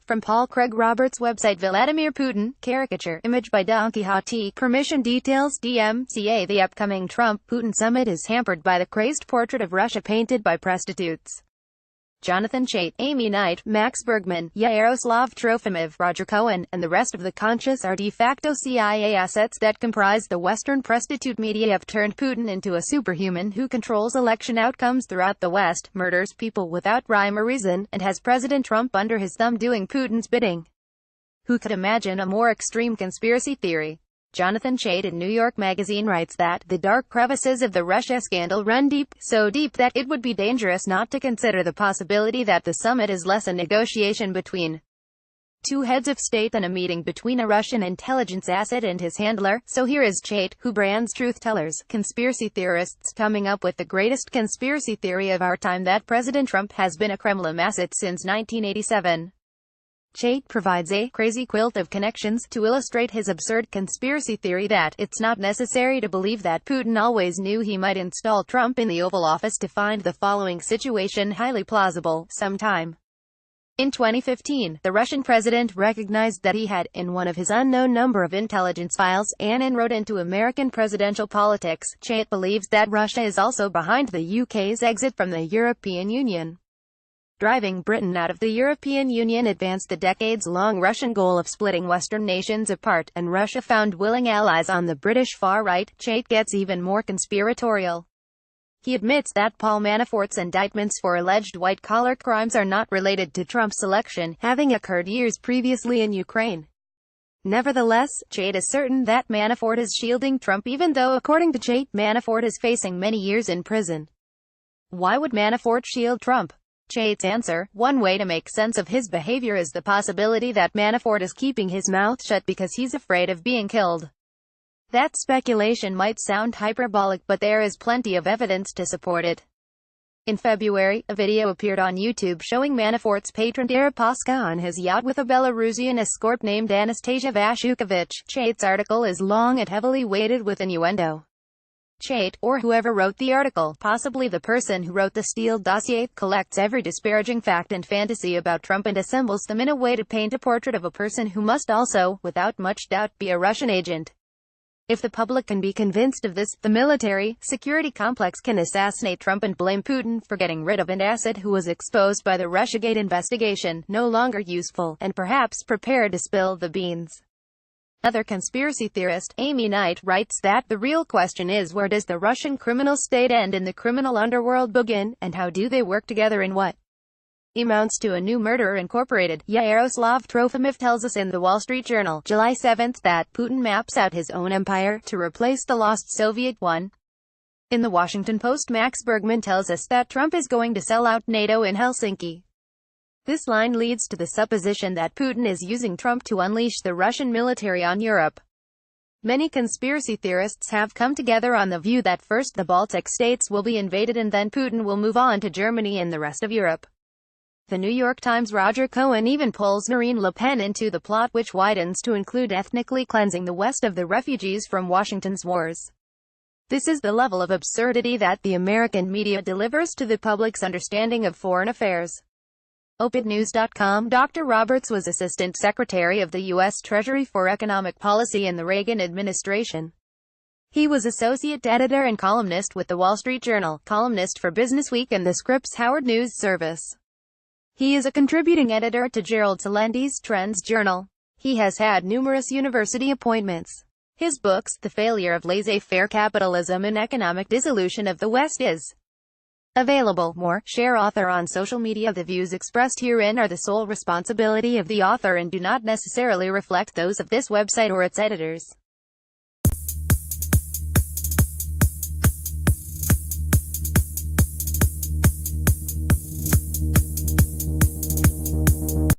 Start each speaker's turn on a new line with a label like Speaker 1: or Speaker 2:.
Speaker 1: From Paul Craig Roberts' website. Vladimir Putin, caricature, image by Don Quixote, permission details, DMCA. The upcoming Trump-Putin summit is hampered by the crazed portrait of Russia painted by prostitutes. Jonathan Chait, Amy Knight, Max Bergman, Yaroslav Trofimov, Roger Cohen, and the rest of the conscious are de facto CIA assets that comprise the Western prostitute media have turned Putin into a superhuman who controls election outcomes throughout the West, murders people without rhyme or reason, and has President Trump under his thumb doing Putin's bidding. Who could imagine a more extreme conspiracy theory? Jonathan Chait in New York Magazine writes that the dark crevices of the Russia scandal run deep, so deep that it would be dangerous not to consider the possibility that the summit is less a negotiation between two heads of state than a meeting between a Russian intelligence asset and his handler. So here is Chait, who brands truth-tellers, conspiracy theorists, coming up with the greatest conspiracy theory of our time, that President Trump has been a Kremlin asset since 1987. Chait provides a crazy quilt of connections to illustrate his absurd conspiracy theory that it's not necessary to believe that Putin always knew he might install Trump in the Oval Office to find the following situation highly plausible. Sometime in 2015, the Russian president recognized that he had, in one of his unknown number of intelligence files, an inroad into American presidential politics. Chait believes that Russia is also behind the UK's exit from the European Union. Driving Britain out of the European Union advanced the decades-long Russian goal of splitting Western nations apart, and Russia found willing allies on the British far right. Chait gets even more conspiratorial. He admits that Paul Manafort's indictments for alleged white-collar crimes are not related to Trump's election, having occurred years previously in Ukraine. Nevertheless, Chait is certain that Manafort is shielding Trump, even though, according to Chait, Manafort is facing many years in prison. Why would Manafort shield Trump? Chait's answer: one way to make sense of his behavior is the possibility that Manafort is keeping his mouth shut because he's afraid of being killed. That speculation might sound hyperbolic, but there is plenty of evidence to support it. In February, a video appeared on YouTube showing Manafort's patron Deripaska on his yacht with a Belarusian escort named Anastasia Vashukovich. Chait's article is long and heavily weighted with innuendo. Chait, or whoever wrote the article, possibly the person who wrote the Steele dossier, collects every disparaging fact and fantasy about Trump and assembles them in a way to paint a portrait of a person who must also, without much doubt, be a Russian agent. If the public can be convinced of this, the military, security complex can assassinate Trump and blame Putin for getting rid of an asset who was exposed by the Russiagate investigation, no longer useful, and perhaps prepared to spill the beans. Another conspiracy theorist, Amy Knight, writes that the real question is, where does the Russian criminal state end and the criminal underworld begin, and how do they work together in what amounts to a new murder incorporated? Yaroslav Trofimov tells us in the Wall Street Journal, July 7, that Putin maps out his own empire to replace the lost Soviet one. In the Washington Post, Max Bergman tells us that Trump is going to sell out NATO in Helsinki. This line leads to the supposition that Putin is using Trump to unleash the Russian military on Europe. Many conspiracy theorists have come together on the view that first the Baltic states will be invaded and then Putin will move on to Germany and the rest of Europe. The New York Times' Roger Cohen even pulls Marine Le Pen into the plot, which widens to include ethnically cleansing the West of the refugees from Washington's wars. This is the level of absurdity that the American media delivers to the public's understanding of foreign affairs. OpEdNews.com. Dr. Roberts was Assistant Secretary of the U.S. Treasury for Economic Policy in the Reagan administration. He was Associate Editor and columnist with The Wall Street Journal, columnist for Businessweek and the Scripps Howard News Service. He is a contributing editor to Gerald Salendi's Trends Journal. He has had numerous university appointments. His books, The Failure of Laissez-Faire Capitalism and Economic Dissolution of the West, is available. More, share author on social media. The views expressed herein are the sole responsibility of the author and do not necessarily reflect those of this website or its editors.